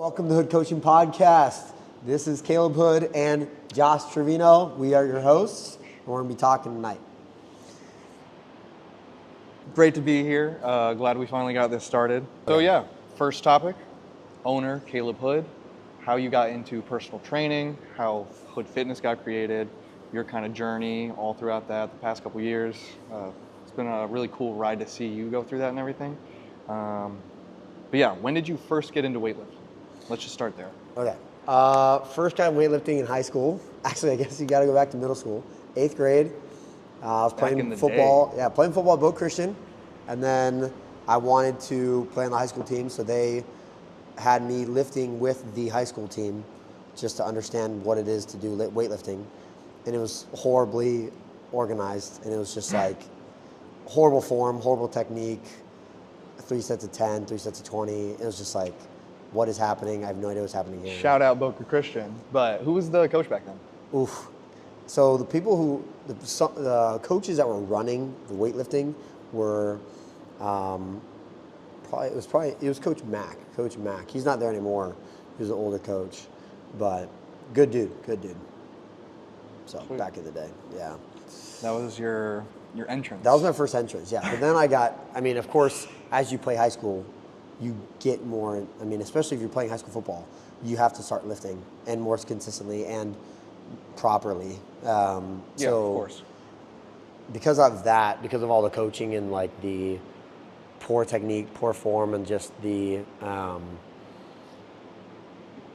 Welcome to Hood Coaching Podcast. This is Caleb Hood and Josh Trevino. We are your hosts, and we're going to be talking tonight. Great to be here. Glad we finally got this started. So yeah, first topic, owner Caleb Hood, how you got into personal training, how Hood Fitness got created, your kind of journey all throughout that the past couple years. It's been a really cool ride to see you go through that and everything. But yeah, when did you first get into weightlifting? Let's just start there. Okay. First time weightlifting in high school. Actually, I guess you got to go back to middle school. 8th grade. I was playing football. Yeah, playing football at Boat Christian. And then I wanted to play on the high school team, so they had me lifting with the high school team just to understand what it is to do weightlifting. And it was horribly organized, and it was just like horrible form, horrible technique, 3 sets of 10, 3 sets of 20. It was just like, what is happening? I have no idea what's happening here. Shout out Boca Christian. But who was the coach back then? Oof. So the people the coaches that were running the weightlifting were it was Coach Mack. Coach Mack. He's not there anymore. He was an older coach, but good dude. So Sweet. Back in the day, yeah. That was your entrance. That was my first entrance, yeah. But then of course, as you play high school, you get more, especially if you're playing high school football, you have to start lifting and more consistently and properly. Yeah, of course. Because of that, because of all the coaching and like the poor technique, poor form, and just the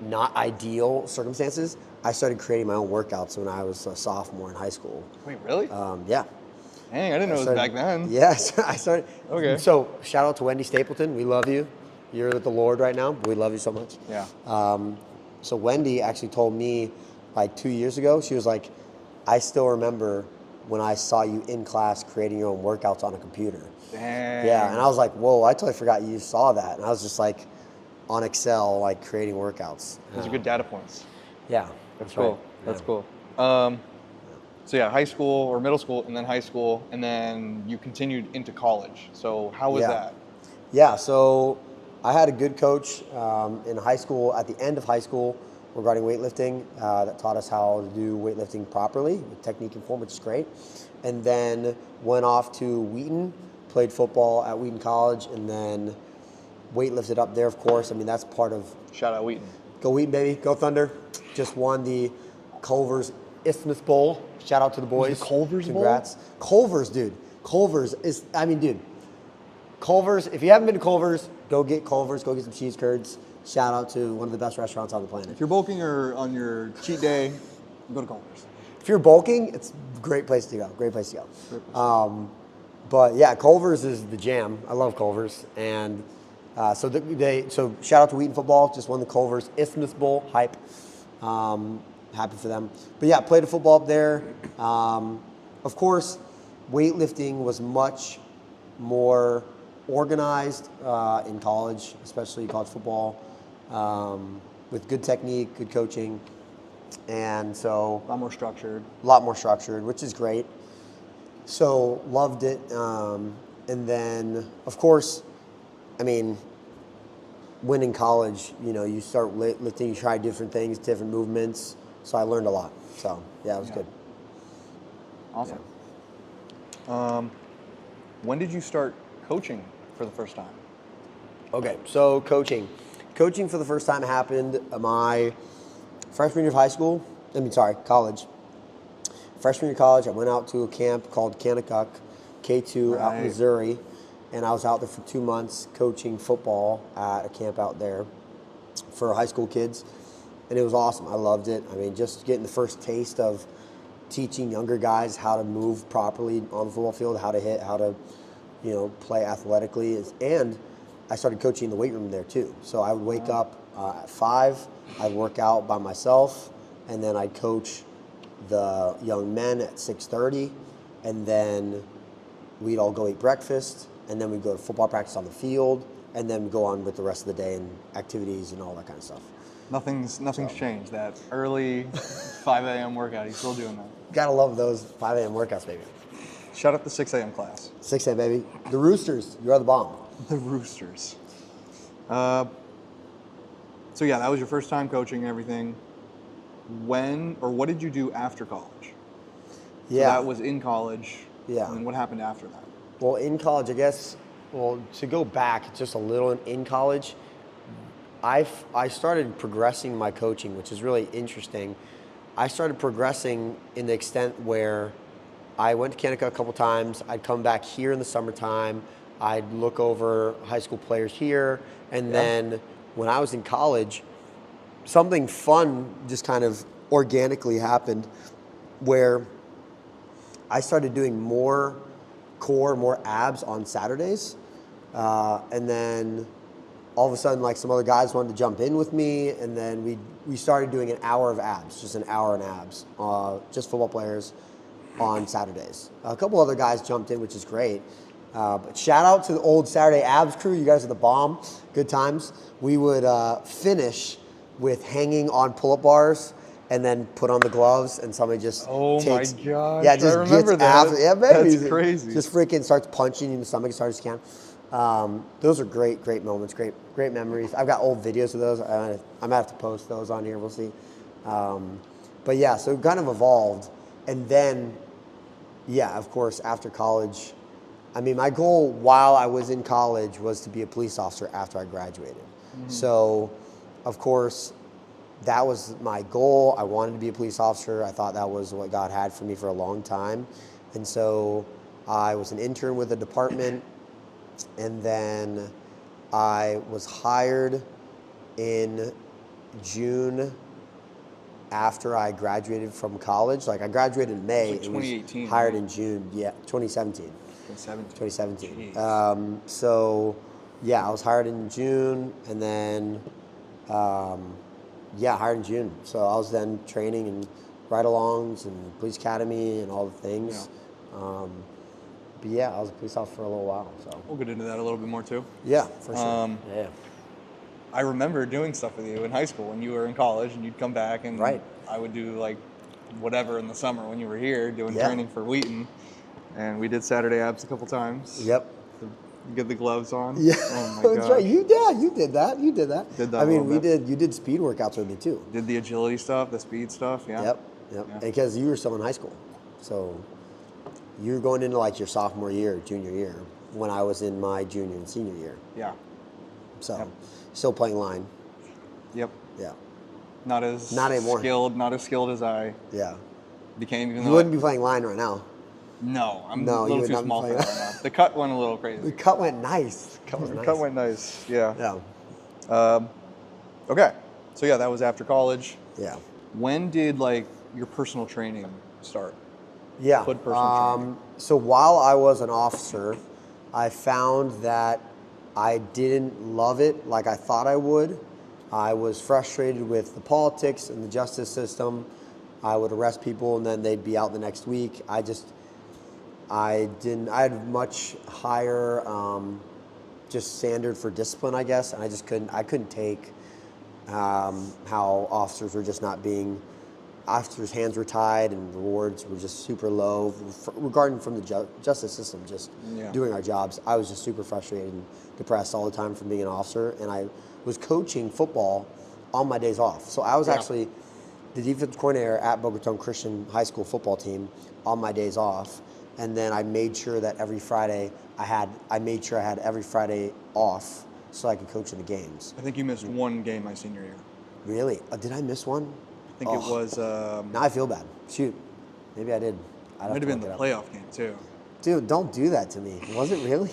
not ideal circumstances, I started creating my own workouts when I was a sophomore in high school. Wait, really? Yeah. Dang, I didn't know it was back then. Yes, I started. Okay. So shout out to Wendy Stapleton. We love you. You're with the Lord right now. We love you so much. Yeah. So Wendy actually told me like 2 years ago, she was like, I still remember when I saw you in class creating your own workouts on a computer. Dang. Yeah, and I was like, whoa, I totally forgot you saw that. And I was just like on Excel, like creating workouts. Those are good data points. Yeah. That's cool. Right. That's cool. So yeah, high school or middle school and then high school, and then you continued into college. So how was that? Yeah, so I had a good coach in high school, at the end of high school, regarding weightlifting that taught us how to do weightlifting properly with technique and form, which is great. And then went off to Wheaton, played football at Wheaton College, and then weightlifted up there, of course. That's part of... Shout out Wheaton. Go Wheaton, baby. Go Thunder. Just won the Culver's Isthmus Bowl. Shout out to the boys. The Culver's Congrats. Bowl? Culver's, dude. Culver's is, Culver's, if you haven't been to Culver's, go get Culver's, go get some cheese curds. Shout out to one of the best restaurants on the planet. If you're bulking or on your cheat day, go to Culver's. If you're bulking, it's a great place to go. But yeah, Culver's is the jam. I love Culver's. And so shout out to Wheaton football, just won the Culver's Isthmus Bowl. Hype. Happy for them. But yeah, played football up there. Of course, weightlifting was much more organized in college, especially college football, with good technique, good coaching, and so... A lot more structured, which is great. So loved it. And then, of course, when in college, you start lifting, you try different things, different movements. So I learned a lot. So yeah, it was good. Awesome. Yeah. When did you start coaching for the first time? Okay, so coaching for the first time happened my freshman year of high school. College. Freshman year of college, I went out to a camp called Kanakuk, K2 out in Missouri, and I was out there for 2 months coaching football at a camp out there for high school kids. And it was awesome. I loved it. Just getting the first taste of teaching younger guys how to move properly on the football field, how to hit, how to, play athletically. And I started coaching in the weight room there too. So I would wake up at 5, I'd work out by myself, and then I'd coach the young men at 6:30, and then we'd all go eat breakfast, and then we'd go to football practice on the field, and then go on with the rest of the day and activities and all that kind of stuff. Nothing's changed. That early 5 a.m. workout, he's still doing that. Gotta love those 5 a.m. workouts, baby. Shout out the 6 a.m. class. 6 a.m., baby. The Roosters, you are the bomb. The Roosters. So yeah, that was your first time coaching and everything. When or what did you do after college? So Yeah. that was in college. Yeah. And then what happened after that? Well, in college, I guess, well, to go back just a little in college, I started progressing my coaching, which is really interesting. I started progressing in the extent where I went to Kanaka a couple times. I'd come back here in the summertime. I'd look over high school players here. And then when I was in college, something fun just kind of organically happened where I started doing more core, more abs on Saturdays. And then all of a sudden, like some other guys wanted to jump in with me, and then we started doing an hour of abs, just an hour in abs, just football players on Saturdays. A couple other guys jumped in, which is great. But shout out to the old Saturday abs crew. You guys are the bomb. Good times. We would finish with hanging on pull-up bars and then put on the gloves, and somebody just takes, my gosh, yeah, just I remember gets that. after, yeah, baby. That's crazy. Just freaking starts punching you in the stomach as hard as you can. Those are great moments, great memories. I've got old videos of those. I might have to post those on here. We'll see. But yeah, so it kind of evolved, and then, yeah, of course, after college, I mean, my goal while I was in college was to be a police officer after I graduated. Mm-hmm. So, of course, that was my goal. I wanted to be a police officer. I thought that was what God had for me for a long time. And so I was an intern with the department, and then I was hired in June after I graduated from college. Like, I graduated in May. Like 2018. It was hired in June, 2017. 2017. So, yeah, I was hired in June, and then, hired in June. So I was then training in ride-alongs and police academy and all the things. Yeah. But yeah, I was a police officer for a little while. So we'll get into that a little bit more too. Yeah, for sure. Yeah. I remember doing stuff with you in high school when you were in college, and you'd come back, and I would do like whatever in the summer when you were here doing training for Wheaton, and we did Saturday abs a couple times. Yep. Get the gloves on. Yeah, oh my that's right. You did that. You did that. Did that. I mean, you did speed workouts with me too. Did the agility stuff, the speed stuff. Yeah. Yep. Yeah. Because you were still in high school, so you were going into like your sophomore year, junior year, when I was in my junior and senior year. Yeah. So, still playing line. Yep. Yeah. Not anymore. Not as skilled as I. Yeah. Became. Even you wouldn't be playing line right now. No, I'm a little too small for that right now. The cut went a little crazy. The cut went nice. The cut went nice. Yeah. Yeah. Okay. So yeah, that was after college. Yeah. When did like your personal training start? Yeah. So while I was an officer, I found that I didn't love it like I thought I would. I was frustrated with the politics and the justice system. I would arrest people and then they'd be out the next week. I had much higher just standard for discipline, I guess, and I couldn't take how officers were just not being, officers' hands were tied and rewards were just super low regarding from the justice system, just doing our jobs. I was just super frustrated and depressed all the time from being an officer, and I was coaching football on my days off. So I was actually the defensive coordinator at Boca Raton Christian High School football team on my days off. And then I made sure that every Friday I had every Friday off so I could coach in the games. I think you missed one game my senior year. Really? Did I miss one? I think it was. Now I feel bad. Shoot. Maybe I did. Might have been the playoff game too. Dude, don't do that to me. Was it really?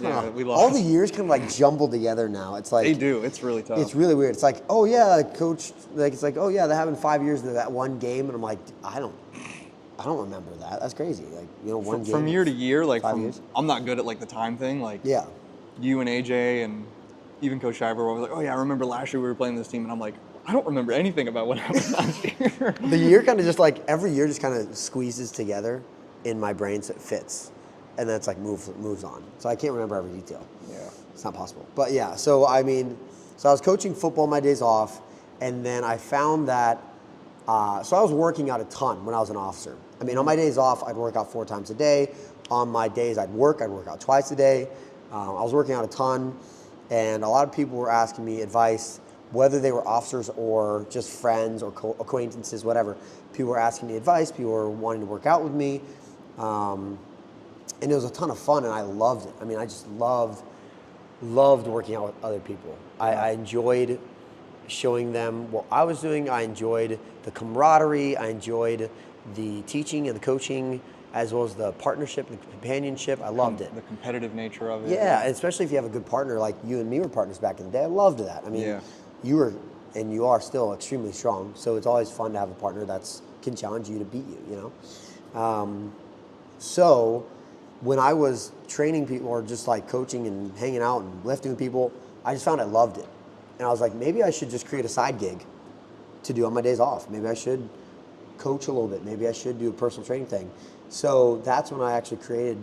Yeah, we lost. All the years kind of like jumbled together now. It's like they do. It's really tough. It's really weird. It's like, oh yeah, coach. Like it's like, oh yeah, they're having 5 years of that one game, and I'm like, I don't remember that. That's crazy. Like, one game. From year to year, like 5 years. I'm not good at like the time thing. Like you and AJ and even Coach Shiver were like, oh yeah, I remember last year we were playing this team, and I'm like, I don't remember anything about what happened last year. The year kind of just like every year just kind of squeezes together in my brain so it fits, and then it's like moves on. So I can't remember every detail. Yeah, it's not possible. But yeah, so I was coaching football my days off, and then I found that. So I was working out a ton when I was an officer. I mean, on my days off, I'd work out 4 times a day. On my days I'd work out twice a day. I was working out a ton, and a lot of people were asking me advice whether they were officers or just friends or acquaintances, whatever. People were asking me advice. People were wanting to work out with me. And it was a ton of fun, and I loved it. I mean, I just loved working out with other people. I enjoyed showing them what I was doing. I enjoyed the camaraderie. I enjoyed the teaching and the coaching, as well as the partnership, the companionship. I loved it. The competitive nature of it. Yeah, and especially if you have a good partner, like you and me were partners back in the day. I loved that. I mean, you were, and you are still extremely strong. So it's always fun to have a partner that can challenge you to beat you, you know? So when I was training people or just like coaching and hanging out and lifting with people, I just found I loved it. And I was like, maybe I should just create a side gig to do on my days off. Maybe I should coach a little bit. Maybe I should do a personal training thing. So that's when I actually created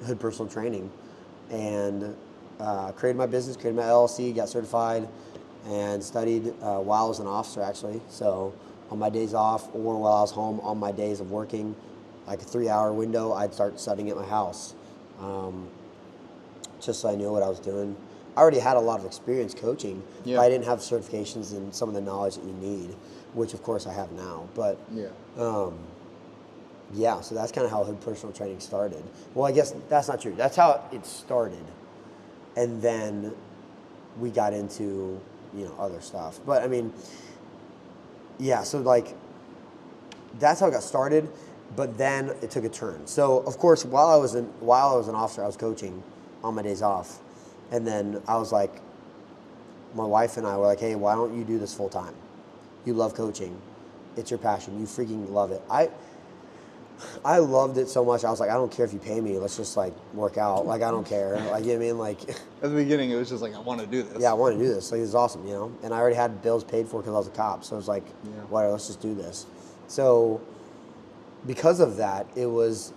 Hood Personal Training and created my business, created my LLC, got certified, and studied while I was an officer, actually. So on my days off or while I was home on my days of working, like a 3-hour window, I'd start studying at my house, just so I knew what I was doing. I already had a lot of experience coaching, but I didn't have certifications and some of the knowledge that you need, which of course I have now. But yeah, so that's kind of how Hood Personal Training started. Well, I guess that's not true. That's how it started, and then we got into, you know, other stuff. But I mean, yeah, so like that's how it got started. But then it took a turn. So of course, while I was an officer, I was coaching on my days off, and then I was like, my wife and I were like, hey, why don't you do this full time? You love coaching, it's your passion, you freaking love it. I loved it so much. I was like, I don't care if you pay me. Let's just like work out. Like I don't care. Like, you know what I mean? Like at the beginning, it was just like, I want to do this. Yeah, I want to do this. Like it's awesome, you know. And I already had bills paid for because I was a cop. So it was like, whatever. Let's just do this. So because of that, it was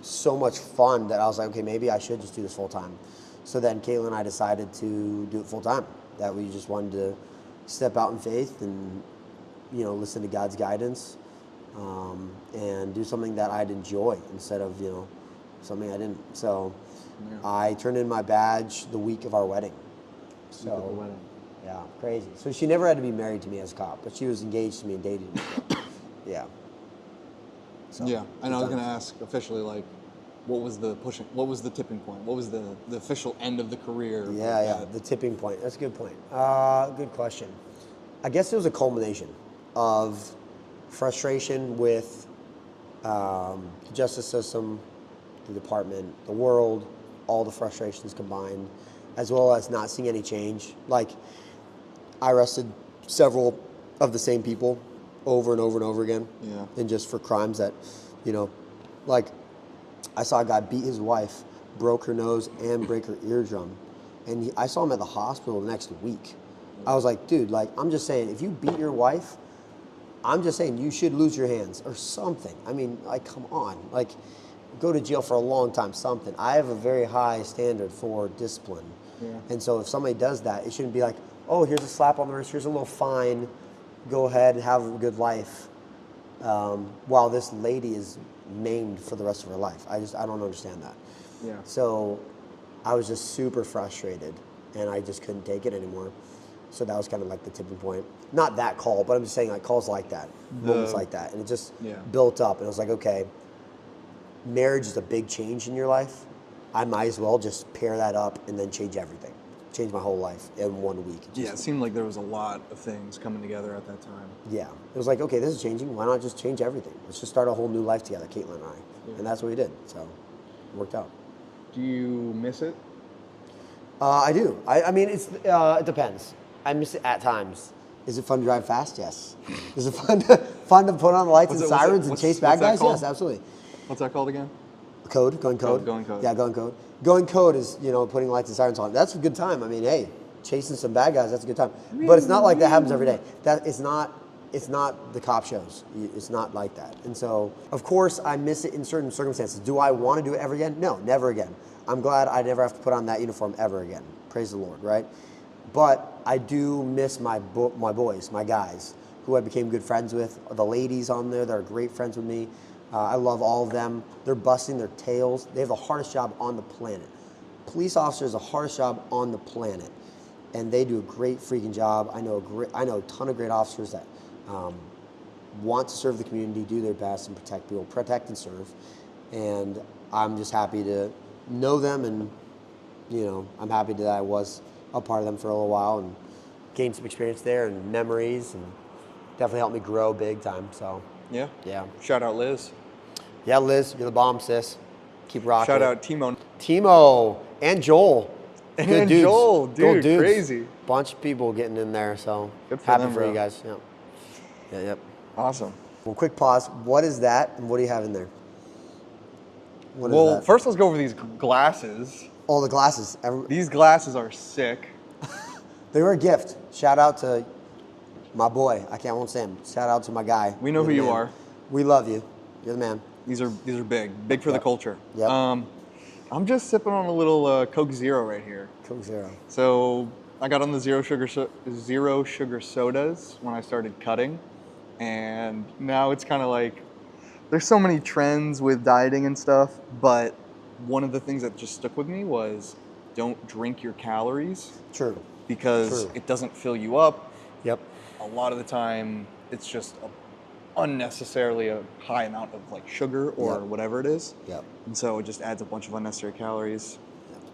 so much fun that I was like, okay, maybe I should just do this full time. So then Caitlin and I decided to do it full time. That we just wanted to step out in faith and, you know, listen to God's guidance. And do something that I'd enjoy instead of, you know, something I didn't. So I turned in my badge the week of our wedding. So yeah, crazy. So she never had to be married to me as a cop, but she was engaged to me and dated me. Yeah. So, yeah, and I was going to ask officially, like, what was the tipping point? What was the official end of the career? Yeah, the tipping point. That's a good point. Good question. I guess it was a culmination of frustration with the justice system, the department, the world, all the frustrations combined, as well as not seeing any change. Like, I arrested several of the same people over and over and over again. Yeah. And just for crimes that, you know, like, I saw a guy beat his wife, broke her nose, and break her eardrum. And I saw him at the hospital the next week. I was like, dude, like, I'm just saying, if you beat your wife, I'm just saying you should lose your hands or something. I mean, like, come on. Like, go to jail for a long time, something. I have a very high standard for discipline. Yeah. And so if somebody does that, it shouldn't be like, oh, here's a slap on the wrist, here's a little fine, go ahead and have a good life, while this lady is maimed for the rest of her life. I don't understand that. Yeah. So I was just super frustrated, and I just couldn't take it anymore. So that was kind of like the tipping point. Not that call, but I'm just saying, like, calls like that, moments like that. And it just built up. And it was like, okay, marriage is a big change in your life. I might as well just pair that up and then change everything. Change my whole life in 1 week. It seemed like there was a lot of things coming together at that time. Yeah. It was like, okay, this is changing. Why not just change everything? Let's just start a whole new life together, Caitlin and I. Yeah. And that's what we did. So it worked out. Do you miss it? I do. I mean, it depends. I miss it at times. Is it fun to drive fast? Yes. Is it fun to put on the lights and sirens and chase bad guys? Yes, absolutely. What's that called again? Code, going code. Going code. Yeah, going code. Going code is, you know, putting lights and sirens on. That's a good time. I mean, hey, chasing some bad guys, that's a good time. But it's not like that happens every day. It's not the cop shows. It's not like that. And so, of course, I miss it in certain circumstances. Do I want to do it ever again? No, never again. I'm glad I never have to put on that uniform ever again. Praise the Lord, right? But I do miss my boys, my guys, who I became good friends with. The ladies on there that are great friends with me. I love all of them. They're busting their tails. They have the hardest job on the planet. Police officer is the hardest job on the planet. and they do a great freaking job. I know a ton of great officers that want to serve the community, do their best, and protect people, protect and serve. And I'm just happy to know them, and I'm happy that I was a part of them for a little while and gained some experience there and memories, and definitely helped me grow big time. So Yeah. yeah, Shout out Liz. yeah, Liz, you're the bomb, sis. Keep rocking. Shout out Timo. Timo and Joel. Good And dudes. Joel, Good dude, dudes. crazy. Bunch of people getting in there, so Good for happy them, for bro. you guys. Yeah. Yeah, yep. Awesome. Well, quick pause. What is that, and what do you have in there? What is Well, that? first let's go over these glasses. Oh, the glasses. These glasses are sick. They were a gift. Shout out to my boy. I won't say him. Shout out to my guy. We know You're who the you man. are. We love you. You're the man. These are big for the Yep. culture. Yep. I'm just sipping on a little Coke Zero right here. Coke Zero. So I got on the zero sugar sodas when I started cutting, and now it's kind of like there's so many trends with dieting and stuff, but one of the things that just stuck with me was don't drink your calories True. because True. it doesn't fill you up. Yep. A lot of the time, it's just unnecessarily a high amount of like sugar or Yep. whatever it is. Yep. And so it just adds a bunch of unnecessary calories.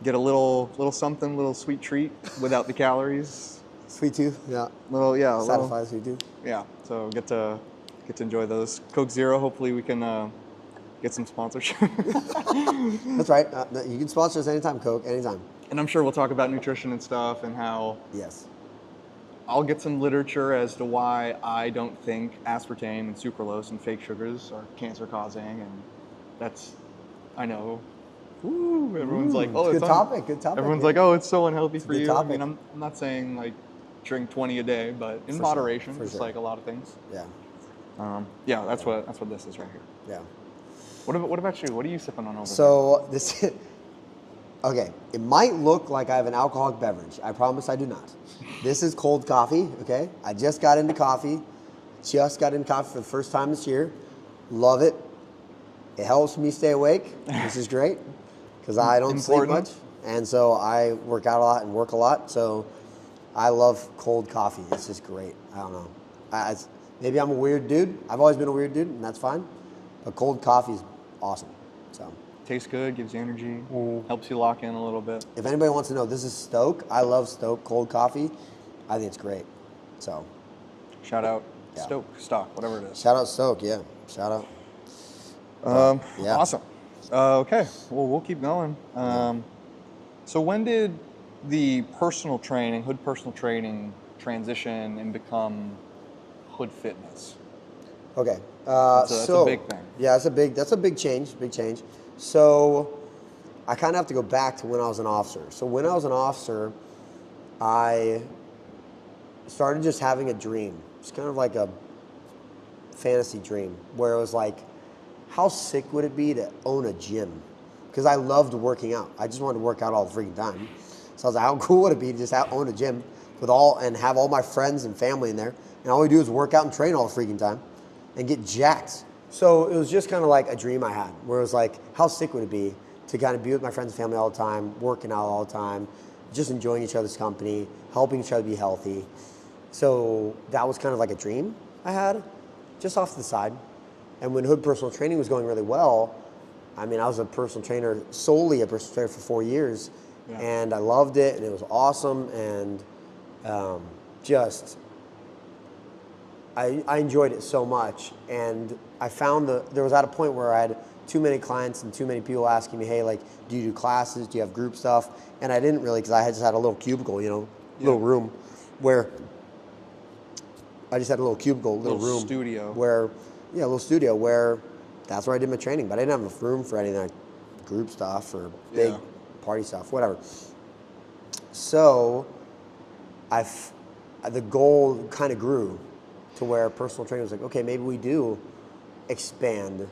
Get a little something, little sweet treat without the calories. Sweet tooth. Yeah. Little Satisfied sweet tooth. yeah. So get to enjoy those. Coke Zero. Hopefully we can get some sponsorship. That's right. You can sponsor us anytime, Coke. Anytime. And I'm sure we'll talk about nutrition and stuff and how Yes. I'll get some literature as to why I don't think aspartame and sucralose and fake sugars are cancer causing, and that's, I know. Ooh, everyone's like, oh, it's it's good topic. Good topic. Everyone's yeah. like, oh, it's so unhealthy for good you. topic. I mean, I'm not saying like drink 20 a day, but in For sure, moderation, for just sure. like a lot of things. Yeah. Yeah, that's what this is right here. Yeah. What about you? What are you sipping on over So this, okay, it might look like I have an alcoholic beverage. I promise I do not. This is cold coffee, okay? I just got into coffee. Just got into coffee for the first time this year. Love it. It helps me stay awake, which is great, because I don't sleep Important. much. And so I work out a lot and work a lot. So I love cold coffee. It's just great. I don't know. Maybe I'm a weird dude. I've always been a weird dude, and that's fine. But cold coffee is awesome. So there? Tastes good, gives you energy, Mm. helps you lock in a little bit. if anybody wants to know, this is Stoke. I love Stoke cold coffee. I think it's great. So Shout out Yeah. Stock, whatever it is. shout out Stoke, yeah. Shout out. Yeah. Awesome. Okay, well, we'll keep going. So when did the Hood personal training transition and become Hood Fitness? Okay. That's a big thing. Yeah, that's a big change. Big change. So I kind of have to go back to when I was an officer. So when I was an officer, I started just having a dream. It's kind of like a fantasy dream where it was like, how sick would it be to own a gym? Because I loved working out. I just wanted to work out all the freaking time. So I was like, how cool would it be to just own a gym and have all my friends and family in there, and all we do is work out and train all the freaking time and get jacked. So it was just kind of like a dream I had, where it was like, how sick would it be to kind of be with my friends and family all the time, working out all the time, just enjoying each other's company, helping each other be healthy. So that was kind of like a dream I had, just off to the side. And when Hood Personal Training was going really well, I mean, I was solely a personal trainer for 4 years, and I loved it, and it was awesome, and I enjoyed it so much. And I found there was at a point where I had too many clients and too many people asking me, hey, like, do you do classes? Do you have group stuff? And I didn't really, because I just had a little cubicle, little room where I just had a little cubicle, little room. Studio. A little studio where that's where I did my training. But I didn't have enough room for anything like group stuff or big party stuff, whatever. So the goal kind of grew to where personal training was like, okay, maybe we do expand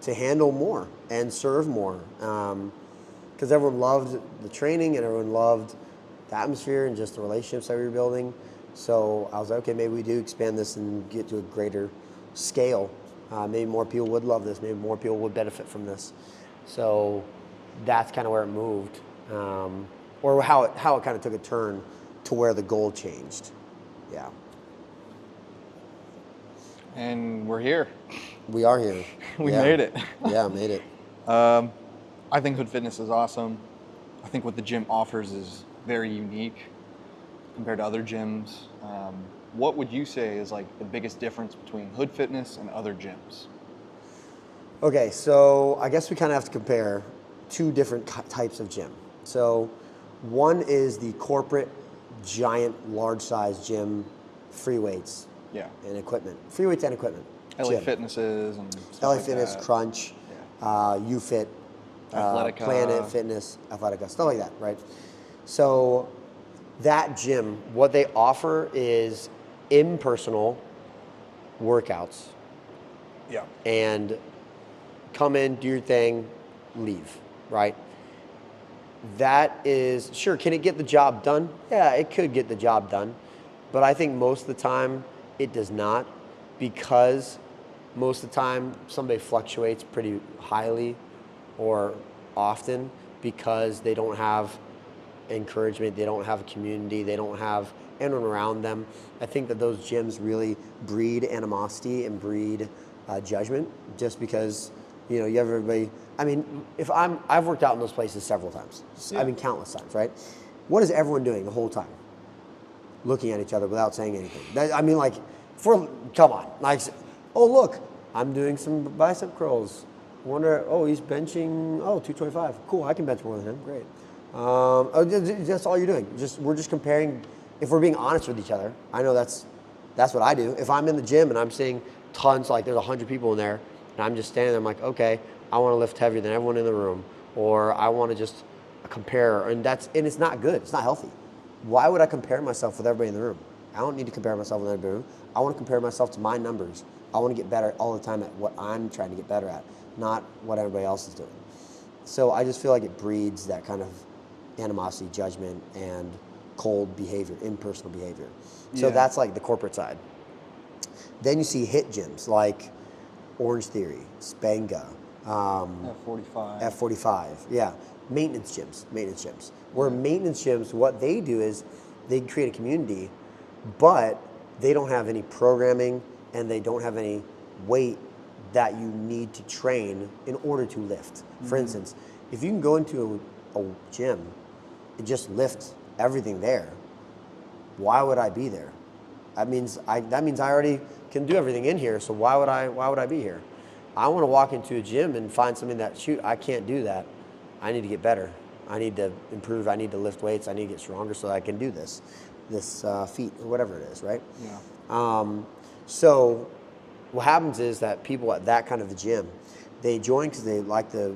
to handle more and serve more. Because everyone loved the training and everyone loved the atmosphere and just the relationships that we were building. So I was like, okay, maybe we do expand this and get to a greater scale. Maybe more people would love this. Maybe more people would benefit from this. So that's kind of where it moved, or how it kind of took a turn to where the goal changed. Yeah. And we're here. We are here. We Yeah. made it. Yeah, made it. I think Hood Fitness is awesome. I think what the gym offers is very unique compared to other gyms. What would you say is like the biggest difference between Hood Fitness and other gyms? Okay, so I guess we kind of have to compare two different types of gym. So one is the corporate, giant, large-size gym, free weights Yeah. and equipment. Free weights and equipment. LA gym. Fitnesses and stuff LA like Fitness, that. Crunch, UFit, Athletica. Planet Fitness, Athletica, stuff like that, right? So that gym, what they offer is impersonal workouts Yeah. and come in, do your thing, leave, right? That is, sure, can it get the job done? Yeah, it could get the job done. But I think most of the time it does not, because most of the time somebody fluctuates pretty highly or often because they don't have encouragement, they don't have a community, they don't have anyone around them. I think that those gyms really breed animosity and breed judgment, just because you have everybody. I mean, I've worked out in those places several times. Yeah. I mean, countless times, right? What is everyone doing the whole time? Looking at each other without saying anything. I mean, like, come on, like, oh look, I'm doing some bicep curls. Wonder, oh, he's benching, 225. Cool, I can bench more than him. Great. That's all you're doing. We're just comparing. If we're being honest with each other, I know that's what I do. If I'm in the gym and I'm seeing tons, like there's 100 people in there, and I'm just standing there, I'm like, okay, I want to lift heavier than everyone in the room, or I want to just compare, and it's not good. It's not healthy. Why would I compare myself with everybody in the room? I don't need to compare myself with everybody in the room. I want to compare myself to my numbers. I want to get better all the time at what I'm trying to get better at, not what everybody else is doing. So I just feel like it breeds that kind of animosity, judgment, and cold behavior, impersonal behavior. So Yeah. that's like the corporate side. Then you see hit gyms like Orange Theory, Spenga, F45. F45, yeah. Maintenance gyms. Where maintenance gyms, what they do is they create a community, but they don't have any programming and they don't have any weight that you need to train in order to lift. For instance, if you can go into a gym and just lift everything there, why would I be there? That means I already can do everything in here, so why would I be here? I want to walk into a gym and find something that, shoot, I can't do that. I need to get better. I need to improve. I need to lift weights. I need to get stronger so that I can do this feat or whatever it is, right? Yeah. So what happens is that people at that kind of a gym, they join because they like the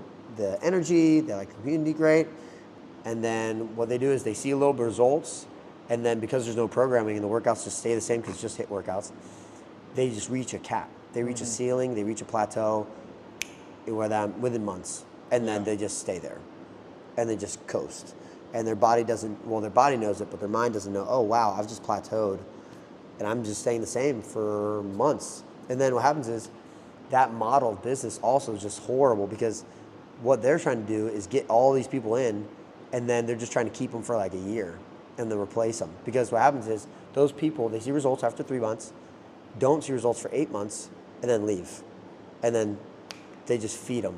energy, they like the community great, and then what they do is they see a little bit of results, and then because there's no programming and the workouts just stay the same because it's just hit workouts, they just reach a cap. They reach a ceiling, they reach a plateau within months, and then they just stay there, and they just coast. And their body their body knows it, but their mind doesn't know, oh wow, I've just plateaued, and I'm just staying the same for months. And then what happens is that model of business also is just horrible, because what they're trying to do is get all these people in, and then they're just trying to keep them for like a year and then replace them. Because what happens is those people, they see results after 3 months, don't see results for 8 months, and then leave. And then they just feed them.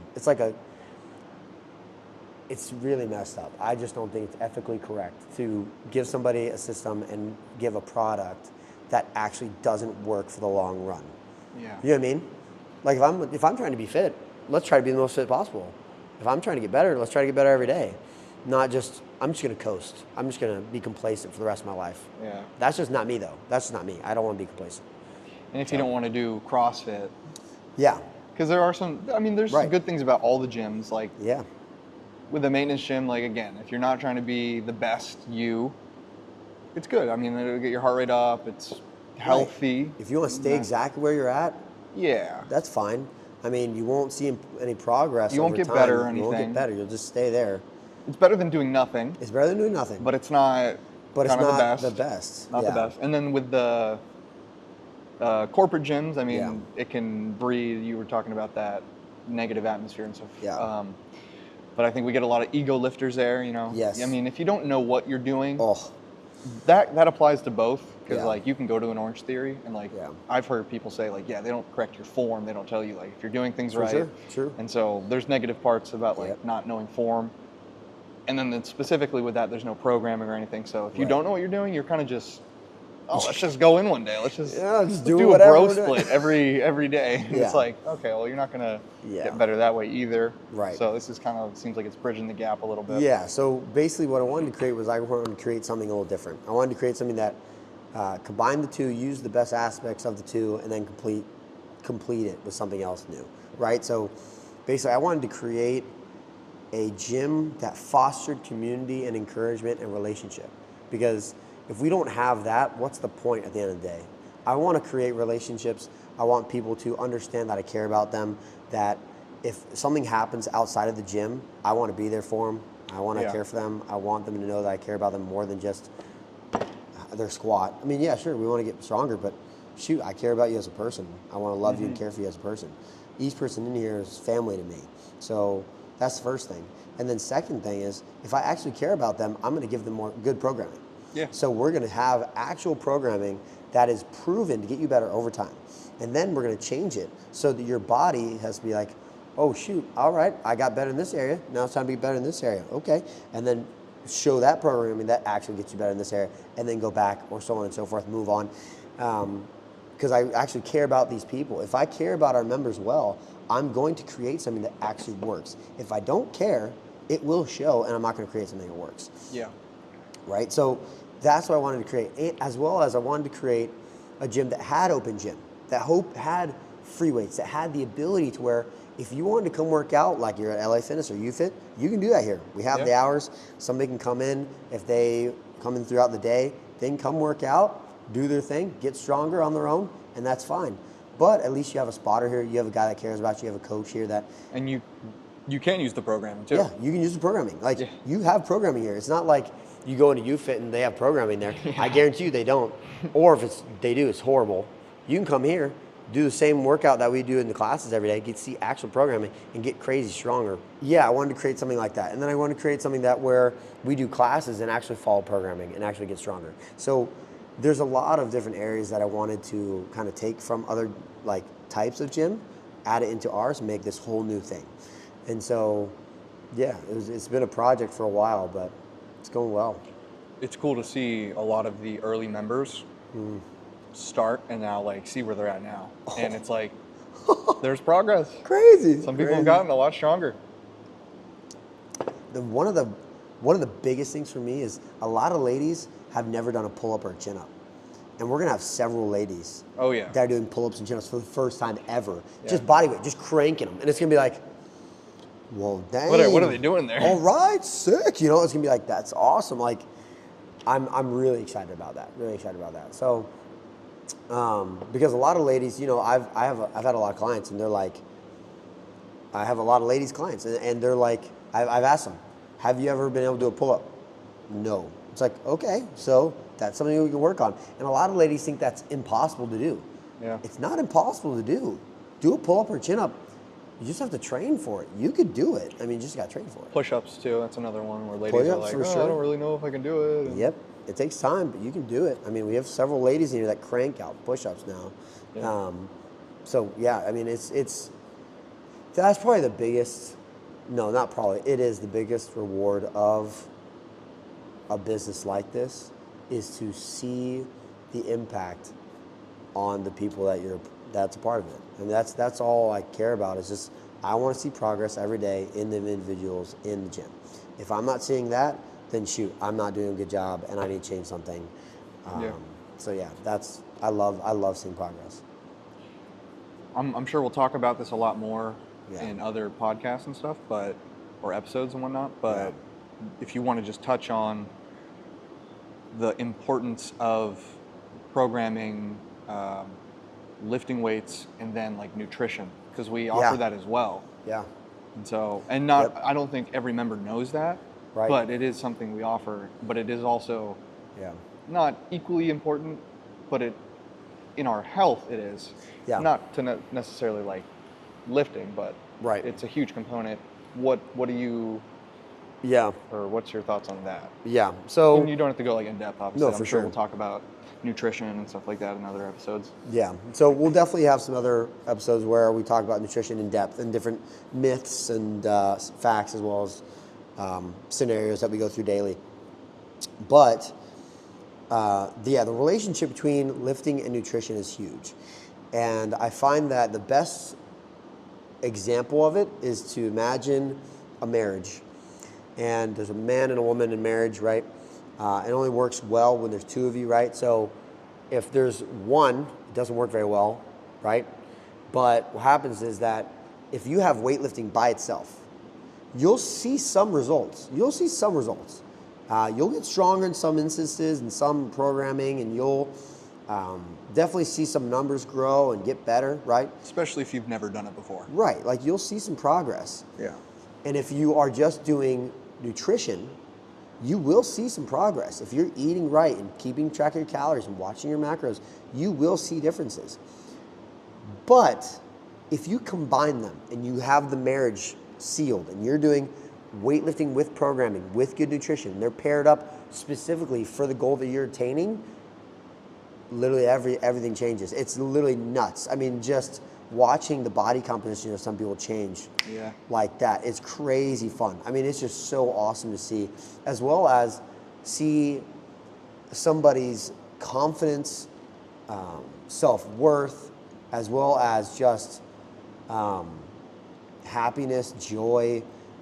It's really messed up. I just don't think it's ethically correct to give somebody a system and give a product that actually doesn't work for the long run. Yeah. You know what I mean? Like if I'm trying to be fit, let's try to be the most fit possible. If I'm trying to get better, let's try to get better every day. Not just, I'm just going to coast. I'm just going to be complacent for the rest of my life. Yeah. That's just not me, though. That's just not me. I don't want to be complacent. And if you don't want to do CrossFit, Yeah. because there's some Right. good things about all the gyms. Like Yeah. with the maintenance gym, like again, if you're not trying to be the best it's good. I mean, it'll get your heart rate up. It's healthy. If you want to stay exactly where you're at, Yeah. that's fine. I mean, you won't see any progress. You won't over get time. better or You won't anything. get better. You'll just stay there. It's better than doing nothing, It's better than doing nothing. but it's not But it's kind of not the best. Not Yeah. the best. And then with the corporate gyms, I mean, Yeah. it can breed, you were talking about that negative atmosphere and stuff. Yeah. But I think we get a lot of ego lifters there, Yes. I mean, if you don't know what you're doing, Oh, That applies to both, because Yeah. like you can go to an Orange Theory and like Yeah. I've heard people say like, yeah, they don't correct your form, they don't tell you like if you're doing things right. sure, sure. And so there's negative parts about like Yep. not knowing form. And then specifically with that, there's no programming or anything. So if you Right. don't know what you're doing, you're kind of just, oh, let's just go in one day. Let's Yeah, just let's do do a whatever bro we're doing. split every day. Yeah. It's like, okay, well, you're not gonna Yeah. get better that way either. Right. So this is kind of seems like it's bridging the gap a little bit. Yeah, so basically what I wanted to create was I wanted to create something a little different. I wanted to create something that combined the two, use the best aspects of the two, and then complete it with something else new, right? So basically I wanted to create a gym that fostered community and encouragement and relationship. Because if we don't have that, what's the point at the end of the day? I want to create relationships. I want people to understand that I care about them, that if something happens outside of the gym, I want to be there for them. I want to Yeah. care for them. I want them to know that I care about them more than just their squat. I mean, yeah, sure, we want to get stronger, but shoot, I care about you as a person. I want to love you and care for you as a person. Each person in here is family to me. So that's the first thing. And then second thing is, if I actually care about them, I'm going to give them more good programming. Yeah. So we're going to have actual programming that is proven to get you better over time. And then we're going to change it so that your body has to be like, oh shoot, all right, I got better in this area. Now it's time to get better in this area. Okay. And then show that programming that actually gets you better in this area, and then go back, or so on and so forth, move on. Because I actually care about these people. If I care about our members well, I'm going to create something that actually works. If I don't care, it will show, and I'm not going to create something that works. Yeah. Right? So that's what I wanted to create, as well as I wanted to create a gym that had open gym, that had free weights, that had the ability to where if you wanted to come work out like you're at LA Fitness or UFit, you can do that here. We have the hours. Somebody can come in. If they come in throughout the day, they can come work out, do their thing, get stronger on their own, and that's fine. But at least you have a spotter here. You have a guy that cares about you. You have a coach here that... And you can use the programming too. Yeah, you can use the programming. Like, you have programming here. It's not like you go into UFit and they have programming there. I guarantee you they don't. Or if they do, it's horrible. You can come here, do the same workout that we do in the classes every day, get to see actual programming, and get crazy stronger. Yeah, I wanted to create something like that. And then I wanted to create something that where we do classes and actually follow programming and actually get stronger. So there's a lot of different areas that I wanted to kind of take from other like types of gym, add it into ours, and make this whole new thing. And so, yeah, it's been a project for a while, but it's going well. It's cool to see a lot of the early members start and now like see where they're at now. And it's like, there's progress. Crazy. Some people have gotten a lot stronger. One of the biggest things for me is a lot of ladies have never done a pull-up or a chin-up. And we're gonna have several ladies Oh yeah. that are doing pull-ups and chin-ups for the first time ever. Yeah. Just body weight, just cranking them. And it's gonna be like, well, dang. What are they doing there? All right, sick. You know, it's gonna be like, that's awesome. Like, I'm really excited about that. Really excited about that. So, because a lot of ladies, you know, I've had a lot of clients, and they're like, I have a lot of ladies clients, and they're like, I've asked them, have you ever been able to do a pull-up? No. It's like, okay, so that's something we can work on. And a lot of ladies think that's impossible to do. Yeah. It's not impossible to do. Do a pull-up or chin-up. You just have to train for it. You could do it. I mean, you just got to train for it. Push-ups too. That's another one where ladies are Push-ups, like, for oh, sure. I don't really know if I can do it. And Yep. It takes time, but you can do it. I mean, we have several ladies in here that crank out push-ups now. Yeah. So yeah, I mean, that's probably the biggest. No, not probably. It is the biggest reward of a business like this, is to see the impact on the people that's a part of it. I mean, that's all I care about, is just I want to see progress every day in the individuals in the gym. If I'm not seeing that, then shoot, I'm not doing a good job, and I need to change something. So yeah, I love seeing progress. I'm sure we'll talk about this a lot more Yeah. in other podcasts and stuff, or episodes and whatnot. But if you want to just touch on the importance of programming, lifting weights, and then like nutrition, because we offer that as well. Yeah. And so, I don't think every member knows that, Right. but it is something we offer. But it is also Yeah. not equally important, but in our health it is. Yeah. Not to necessarily like lifting, but Right. it's a huge component. What do you Yeah. Or what's your thoughts on that? Yeah. So And you don't have to go like in depth, obviously. No, I'm for sure sure. we'll talk about nutrition and stuff like that in other episodes. yeah. So we'll definitely have some other episodes where we talk about nutrition in depth and different myths and facts, as well as scenarios that we go through daily. But the relationship between lifting and nutrition is huge. And I find that the best example of it is to imagine a marriage. And there's a man and a woman in marriage, right? It only works well when there's two of you, right? So if there's one, it doesn't work very well, right? But what happens is that if you have weightlifting by itself, you'll see some results. You'll get stronger in some instances and some programming, and you'll definitely see some numbers grow and get better, right? Especially if you've never done it before. Right, like you'll see some progress. Yeah. And if you are just doing nutrition, you will see some progress. If you're eating right and keeping track of your calories and watching your macros, you will see differences. But if you combine them and you have the marriage sealed and you're doing weightlifting with programming, with good nutrition, and they're paired up specifically for the goal that you're attaining, literally everything changes. It's literally nuts. I mean, just watching the body composition of some people change like that, it's crazy fun. I mean, it's just so awesome to see, as well as see somebody's confidence, self-worth, as well as just happiness, joy,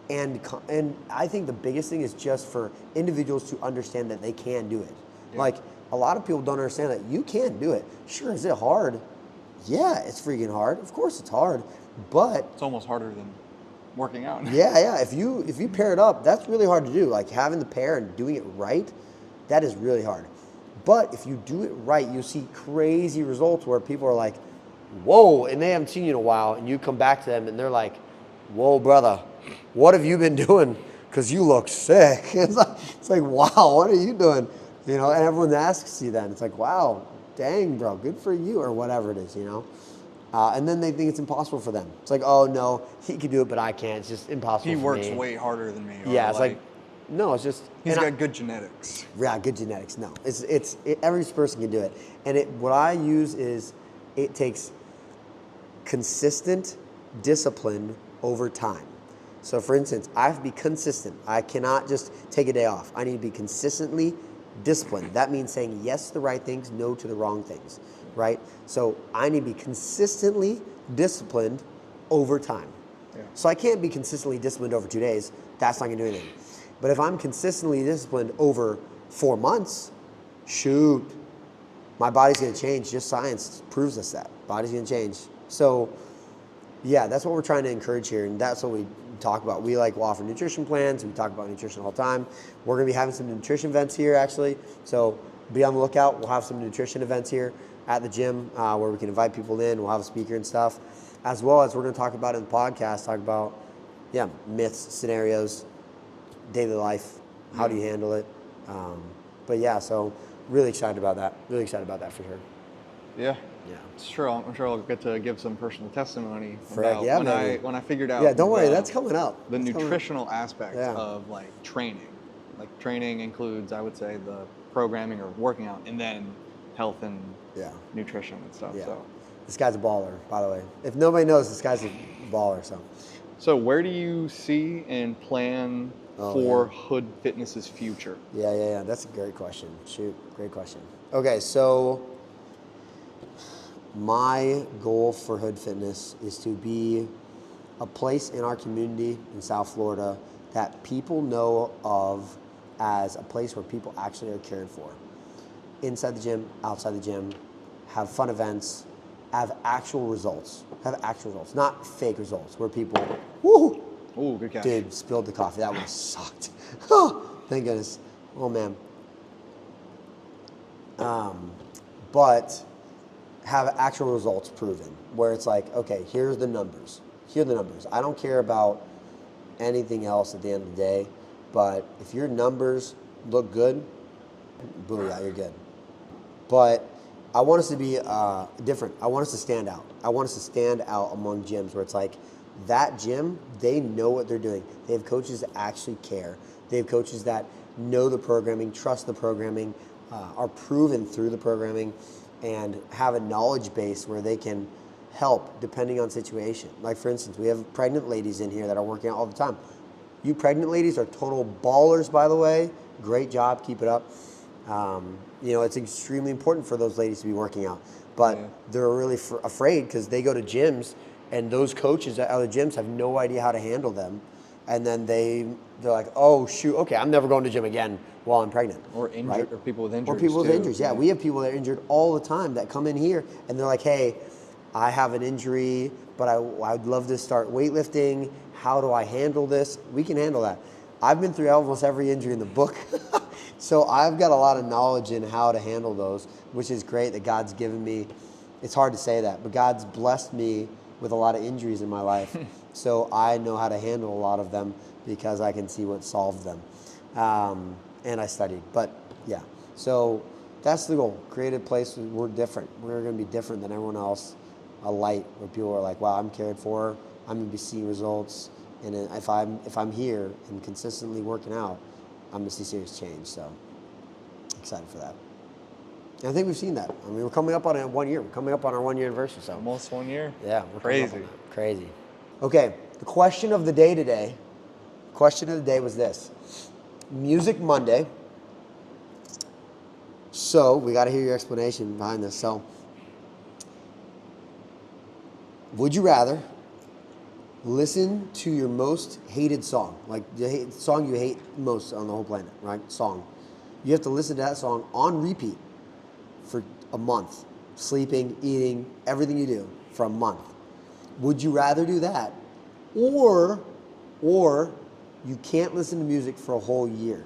and I think the biggest thing is just for individuals to understand that they can do it. Yeah. Like, a lot of people don't understand that you can do it. Sure, is it hard? Yeah, it's freaking hard. Of course it's hard, but it's almost harder than working out. yeah. If you pair it up, that's really hard to do. Like having the pair and doing it right, that is really hard. But if you do it right, you see crazy results where people are like, whoa, and they haven't seen you in a while, and you come back to them and they're like, whoa, brother, what have you been doing? Because you look sick. It's like, wow, what are you doing? You know, and everyone asks you then. It's like, wow, dang, bro, good for you, or whatever it is, you know? And then they think it's impossible for them. It's like, oh, no, he can do it, but I can't. It's just impossible for me. He works way harder than me. Yeah, it's like, no, it's just... He's got good genetics. Yeah, good genetics. No, every person can do it. And what I use is it takes consistent discipline over time. So, for instance, I have to be consistent. I cannot just take a day off. I need to be consistently disciplined. That means saying yes to the right things, no to the wrong things, right? So I need to be consistently disciplined over time. Yeah. So I can't be consistently disciplined over 2 days. That's not going to do anything. But if I'm consistently disciplined over 4 months, shoot, my body's going to change. Just science proves us that. Body's going to change. So yeah, that's what we're trying to encourage here, and that's what we talk about. We will offer nutrition plans. We talk about nutrition all the time. We're going to be having some nutrition events here, actually. So be on the lookout. We'll have some nutrition events here at the gym where we can invite people in. We'll have a speaker and stuff, as well as we're going to talk about in the podcast, talk about, myths, scenarios, daily life, how do you handle it. But yeah, so really excited about that. Really excited about that for sure. Yeah. Yeah. I'm sure I'll get to give some personal testimony about when I figured out. Yeah, don't worry, that's coming up. The nutritional aspects of training. Like training includes, I would say, the programming or working out, and then health and nutrition and stuff. Yeah. So this guy's a baller, by the way. If nobody knows, this guy's a baller. So where do you see and plan for Hood Fitness's future? Yeah. That's a great question. Shoot, great question. Okay, so my goal for Hood Fitness is to be a place in our community in South Florida that people know of as a place where people actually are cared for. Inside the gym, outside the gym, have fun events, have actual results, not fake results where people, woo! Ooh, good catch. Dude, spilled the coffee. That would have sucked. Oh, thank goodness. Oh, man. But have actual results proven, where it's like, okay, here's the numbers. Here are the numbers. I don't care about anything else at the end of the day, but if your numbers look good, booyah, you're good. But I want us to be different. I want us to stand out. I want us to stand out among gyms where it's like, that gym, they know what they're doing. They have coaches that actually care. They have coaches that know the programming, trust the programming, are proven through the programming, and have a knowledge base where they can help depending on situation. Like for instance, we have pregnant ladies in here that are working out all the time. You pregnant ladies are total ballers, by the way. Great job, keep it up. You know, it's extremely important for those ladies to be working out, but they're really afraid because they go to gyms and those coaches at other gyms have no idea how to handle them, and then they're like, oh shoot, okay, I'm never going to gym again while I'm pregnant. Or injured, right? or people with injuries. Or people with too. injuries. Yeah, we have people that are injured all the time that come in here and they're like, hey, I have an injury, but I'd love to start weightlifting. How do I handle this? We can handle that. I've been through almost every injury in the book. So I've got a lot of knowledge in how to handle those, which is great that God's given me. It's hard to say that, but God's blessed me with a lot of injuries in my life. So I know how to handle a lot of them because I can see what solved them. And I studied, but yeah. So that's the goal. Create a place where we're different. We're going to be different than everyone else. A light where people are like, wow, I'm cared for. I'm going to be seeing results. And if I'm here and consistently working out, I'm going to see serious change. So excited for that. And I think we've seen that. I mean, we're coming up on it 1 year. We're coming up on our 1 year anniversary. So Almost 1 year. yeah, we're coming up on Crazy. that. Crazy. Okay, the question of the day today. Question of the day was this: Music Monday. So we got to hear your explanation behind this. So, would you rather listen to your most hated song, like the song you hate most on the whole planet, right? Song. You have to listen to that song on repeat for a month, sleeping, eating, everything you do for a month. Would you rather do that, or you can't listen to music for a whole year?